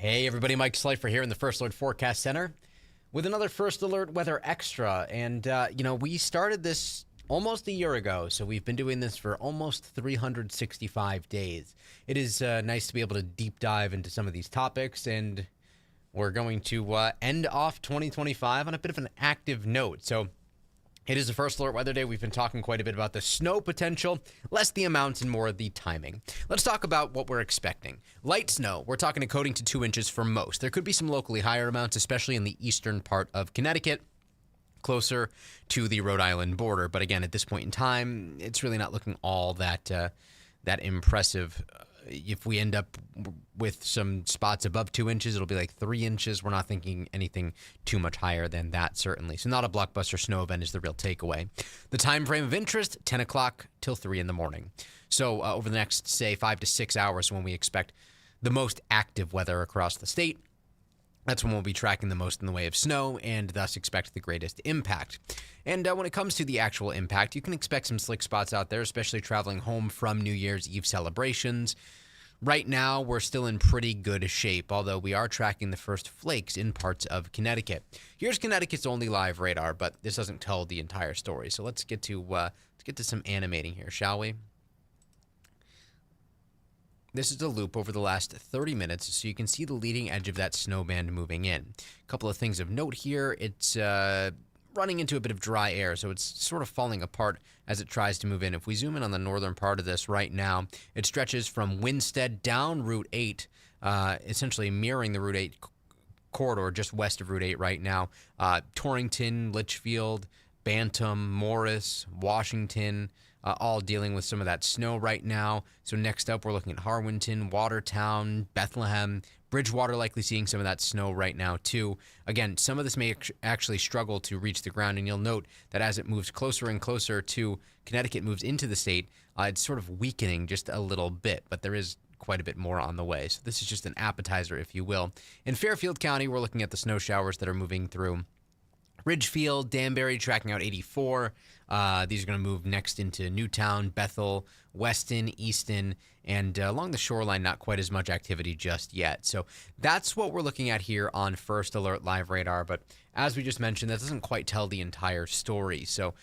Hey everybody, Mike Slifer here in the First Alert Forecast Center with another First Alert Weather Extra. And, we started this almost a year ago, so we've been doing this for almost 365 days. It is nice to be able to deep dive into some of these topics, and we're going to end off 2025 on a bit of an active note. So it is the First Alert Weather Day. We've been talking quite a bit about the snow potential, less the amounts and more the timing. Let's talk about what we're expecting. Light snow, we're talking a coating to 2 inches for most. There could be some locally higher amounts, especially in the eastern part of Connecticut, closer to the Rhode Island border. But again, at this point in time, it's really not looking all that impressive. If we end up with some spots above 2 inches, it'll be like 3 inches. We're not thinking anything too much higher than that, certainly. So not a blockbuster snow event is the real takeaway. The time frame of interest, 10 o'clock till 3 in the morning. So over the next, say, 5 to 6 hours when we expect the most active weather across the state. That's when we'll be tracking the most in the way of snow and thus expect the greatest impact. And when it comes to the actual impact, you can expect some slick spots out there, especially traveling home from New Year's Eve celebrations. Right now, we're still in pretty good shape, although we are tracking the first flakes in parts of Connecticut. Here's Connecticut's only live radar, but this doesn't tell the entire story. So let's get to some animating here, shall we? This is a loop over the last 30 minutes, so you can see the leading edge of that snow band moving in. A couple of things of note here. It's running into a bit of dry air, so it's sort of falling apart as it tries to move in. If we zoom in on the northern part of this right now, it stretches from Winstead down Route 8, essentially mirroring the Route 8 corridor just west of Route 8 right now. Torrington, Litchfield, Bantam, Morris, Washington, all dealing with some of that snow right now. So next up, we're looking at Harwinton, Watertown, Bethlehem, Bridgewater likely seeing some of that snow right now too. Again, some of this may actually struggle to reach the ground, and you'll note that as it moves closer and closer to Connecticut, moves into the state, it's sort of weakening just a little bit, but there is quite a bit more on the way. So this is just an appetizer, if you will. In Fairfield County, we're looking at the snow showers that are moving through Ridgefield, Danbury tracking out 84. These are going to move next into Newtown, Bethel, Weston, Easton, and along the shoreline, not quite as much activity just yet. So that's what we're looking at here on First Alert Live Radar. But as we just mentioned, that doesn't quite tell the entire story. So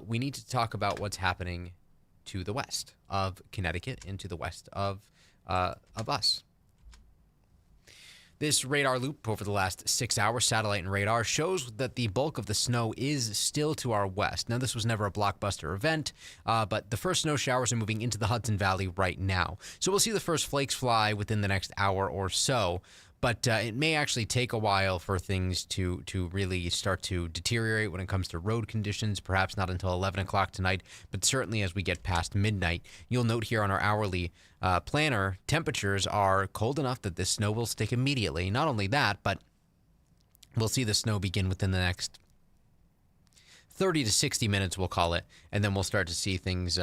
we need to talk about what's happening to the west of Connecticut and to the west of us. This radar loop over the last 6 hours, satellite and radar, shows that the bulk of the snow is still to our west. Now, this was never a blockbuster event, but the first snow showers are moving into the Hudson Valley right now. So we'll see the first flakes fly within the next hour or so. But it may actually take a while for things to really start to deteriorate when it comes to road conditions, perhaps not until 11 o'clock tonight, but certainly as we get past midnight. You'll note here on our hourly planner, temperatures are cold enough that this snow will stick immediately. Not only that, but we'll see the snow begin within the next 30 to 60 minutes, we'll call it, and then we'll start to see things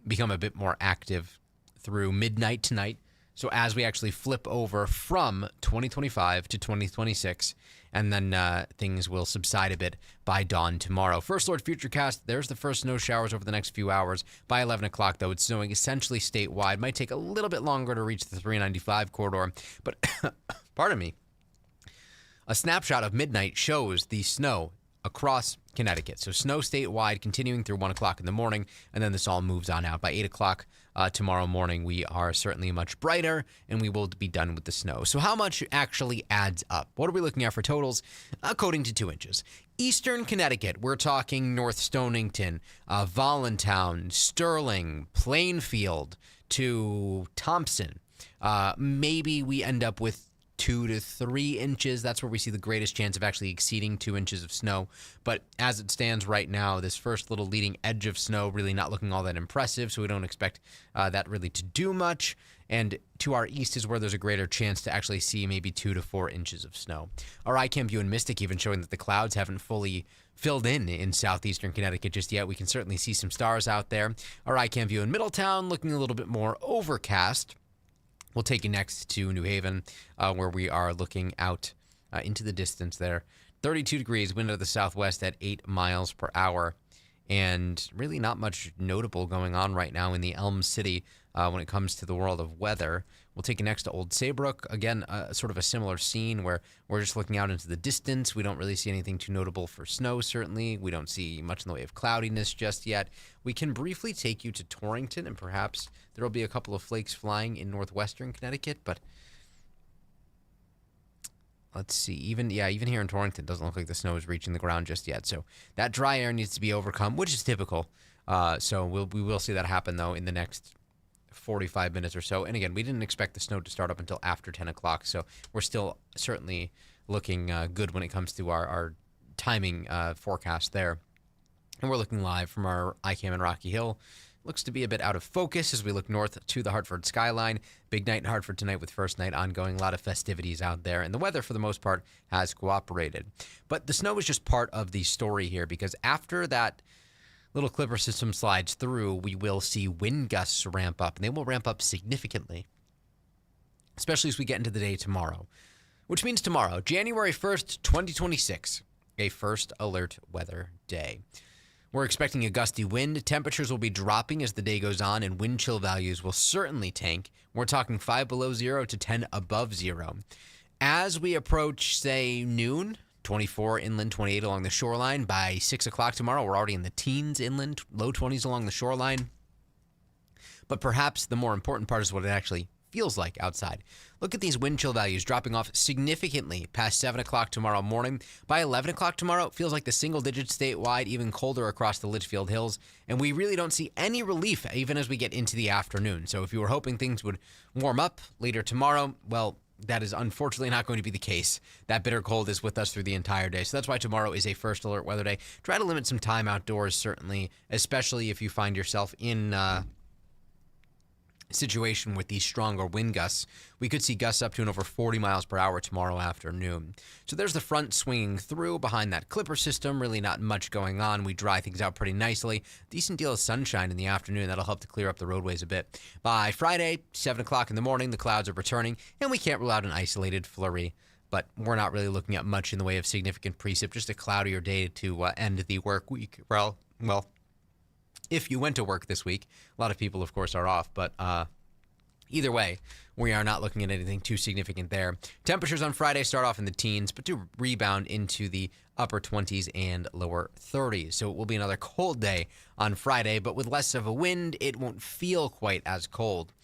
become a bit more active through midnight tonight. So as we actually flip over from 2025 to 2026, and then things will subside a bit by dawn tomorrow. First Alert Futurecast, there's the first snow showers over the next few hours. By 11 o'clock, though, it's snowing essentially statewide. Might take a little bit longer to reach the 395 corridor, but pardon me. A snapshot of midnight shows the snow across Connecticut. So snow statewide continuing through 1 o'clock in the morning, and then this all moves on out. By 8 o'clock tomorrow morning, we are certainly much brighter, and we will be done with the snow. So how much actually adds up? What are we looking at for totals? Coating to 2 inches. Eastern Connecticut, we're talking North Stonington, Voluntown, Sterling, Plainfield to Thompson. Maybe we end up with 2 to 3 inches. That's where we see the greatest chance of actually exceeding 2 inches of snow. But as it stands right now, this first little leading edge of snow really not looking all that impressive, so we don't expect that really to do much. And to our east is where there's a greater chance to actually see maybe 2 to 4 inches of snow. Our iCam view in Mystic even showing that the clouds haven't fully filled in southeastern Connecticut just yet. We can certainly see some stars out there. Our iCam view in Middletown looking a little bit more overcast. We'll take you next to New Haven, where we are looking out into the distance there. 32 degrees, wind out of the southwest at 8 miles per hour. and really not much notable going on right now in the Elm City when it comes to the world of weather. We'll take it next to Old Saybrook. Again, sort of a similar scene where we're just looking out into the distance. We don't really see anything too notable for snow, certainly. We don't see much in the way of cloudiness just yet. We can briefly take you to Torrington, and perhaps there will be a couple of flakes flying in northwestern Connecticut, but let's see. Even here in Torrington, it doesn't look like the snow is reaching the ground just yet. So that dry air needs to be overcome, which is typical. So we will see that happen, though, in the next 45 minutes or so. And again, we didn't expect the snow to start up until after 10 o'clock. So we're still certainly looking good when it comes to our timing forecast there. And we're looking live from our iCam in Rocky Hill. Looks to be a bit out of focus as we look north to the Hartford skyline. Big night in Hartford tonight with first night ongoing. A lot of festivities out there. And the weather, for the most part, has cooperated. But the snow is just part of the story here, because after that little clipper system slides through, we will see wind gusts ramp up. And they will ramp up significantly, especially as we get into the day tomorrow. Which means tomorrow, January 1st, 2026, a first alert weather day. We're expecting a gusty wind. Temperatures will be dropping as the day goes on, and wind chill values will certainly tank. We're talking 5 below zero to 10 above zero. As we approach, say, noon, 24 inland, 28 along the shoreline. By 6 o'clock tomorrow, we're already in the teens inland, low 20s along the shoreline. But perhaps the more important part is what it actually feels like outside. Look at these wind chill values dropping off significantly past 7 o'clock tomorrow morning. By 11 o'clock tomorrow, it feels like the single digits statewide, even colder across the Litchfield Hills. And we really don't see any relief even as we get into the afternoon. So if you were hoping things would warm up later tomorrow, well, that is unfortunately not going to be the case. That bitter cold is with us through the entire day. So that's why tomorrow is a first alert weather day. Try to limit some time outdoors, certainly, especially if you find yourself in situation with these stronger wind gusts. We could see gusts up to and over 40 miles per hour tomorrow afternoon. So there's the front swinging through behind that clipper system. Really not much going on. We dry things out pretty nicely. Decent deal of sunshine in the afternoon. That'll help to clear up the roadways a bit. By Friday, 7 o'clock in the morning, the clouds are returning, and we can't rule out an isolated flurry. But we're not really looking at much in the way of significant precip. Just a cloudier day to end the work week. Well, if you went to work this week. A lot of people, of course, are off, but either way, we are not looking at anything too significant there. Temperatures on Friday start off in the teens, but do rebound into the upper 20s and lower 30s. So it will be another cold day on Friday, but with less of a wind, it won't feel quite as cold.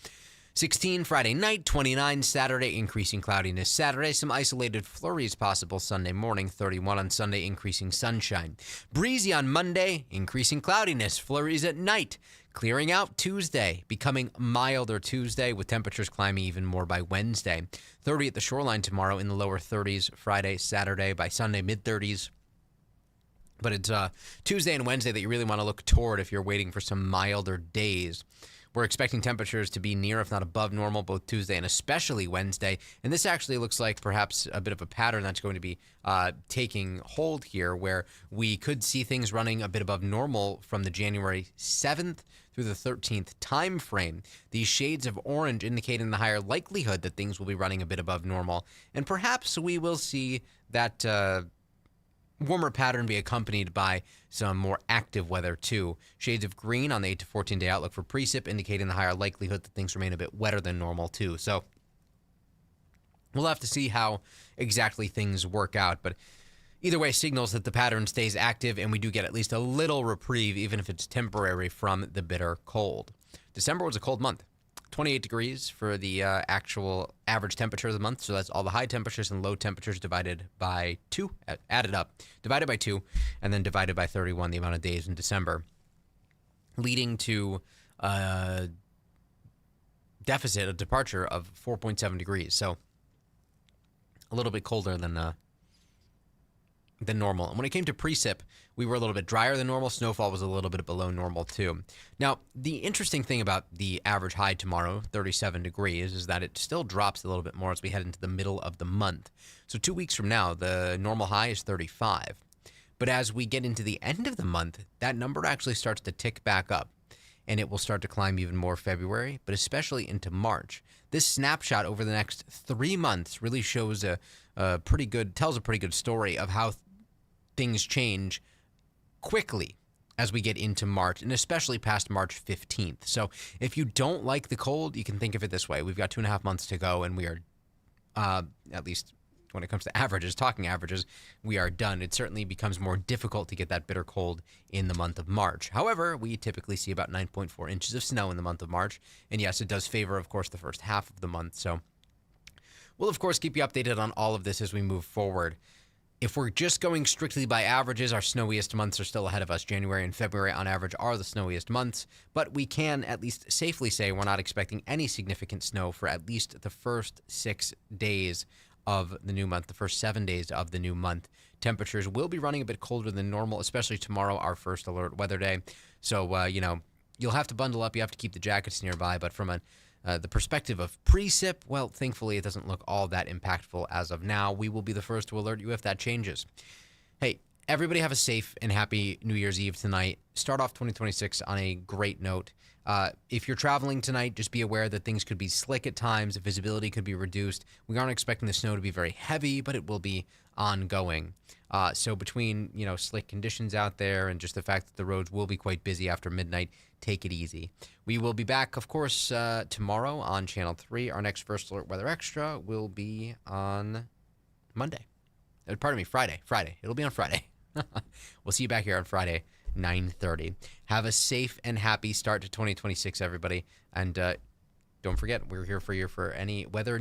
16 Friday night, 29 Saturday, increasing cloudiness Saturday. Some isolated flurries possible Sunday morning, 31 on Sunday, increasing sunshine. Breezy on Monday, increasing cloudiness, flurries at night. Clearing out Tuesday, becoming milder Tuesday with temperatures climbing even more by Wednesday. 30 at the shoreline tomorrow, in the lower 30s Friday, Saturday, by Sunday, mid-30s. But it's Tuesday and Wednesday that you really want to look toward if you're waiting for some milder days. We're expecting temperatures to be near, if not above normal, both Tuesday and especially Wednesday. And this actually looks like perhaps a bit of a pattern that's going to be taking hold here, where we could see things running a bit above normal from the January 7th through the 13th time frame. These shades of orange indicating the higher likelihood that things will be running a bit above normal. And perhaps we will see that warmer pattern be accompanied by some more active weather too. Shades of green on the 8 to 14 day outlook for precip, indicating the higher likelihood that things remain a bit wetter than normal too. So we'll have to see how exactly things work out, but either way signals that the pattern stays active and we do get at least a little reprieve, even if it's temporary, from the bitter cold. December was a cold month. 28 degrees for the actual average temperature of the month. So that's all the high temperatures and low temperatures divided by 2, added up, divided by 2, and then divided by 31, the amount of days in December, leading to a deficit, a departure of 4.7 degrees. So a little bit colder than normal. And when it came to precip, we were a little bit drier than normal. Snowfall was a little bit below normal too. Now, the interesting thing about the average high tomorrow, 37 degrees, is that it still drops a little bit more as we head into the middle of the month. So 2 weeks from now, the normal high is 35. But as we get into the end of the month, that number actually starts to tick back up, and it will start to climb even more February, but especially into March. This snapshot over the next 3 months really shows tells a pretty good story of how things change quickly as we get into March, and especially past March 15th. So if you don't like the cold, you can think of it this way. We've got 2.5 months to go, and we are, at least when it comes to averages, talking averages, we are done. It certainly becomes more difficult to get that bitter cold in the month of March. However, we typically see about 9.4 inches of snow in the month of March. And yes, it does favor, of course, the first half of the month. So we'll, of course, keep you updated on all of this as we move forward. If we're just going strictly by averages, our snowiest months are still ahead of us. January and February, on average, are the snowiest months. But we can at least safely say we're not expecting any significant snow for at least the first 6 days of the new month, the first 7 days of the new month. Temperatures will be running a bit colder than normal, especially tomorrow, our first alert weather day. So, you'll have to bundle up. You have to keep the jackets nearby. But from the perspective of precip, well, thankfully, it doesn't look all that impactful as of now. We will be the first to alert you if that changes. Hey, everybody have a safe and happy New Year's Eve tonight. Start off 2026 on a great note. If you're traveling tonight, just be aware that things could be slick at times. Visibility could be reduced. We aren't expecting the snow to be very heavy, but it will be ongoing. So between, slick conditions out there and just the fact that the roads will be quite busy after midnight, take it easy. We will be back, of course, tomorrow on Channel 3. Our next First Alert Weather Extra will be on Monday. Friday. It'll be on Friday. We'll see you back here on Friday, 9:30. Have a safe and happy start to 2026, everybody. And don't forget, we're here for you for any weather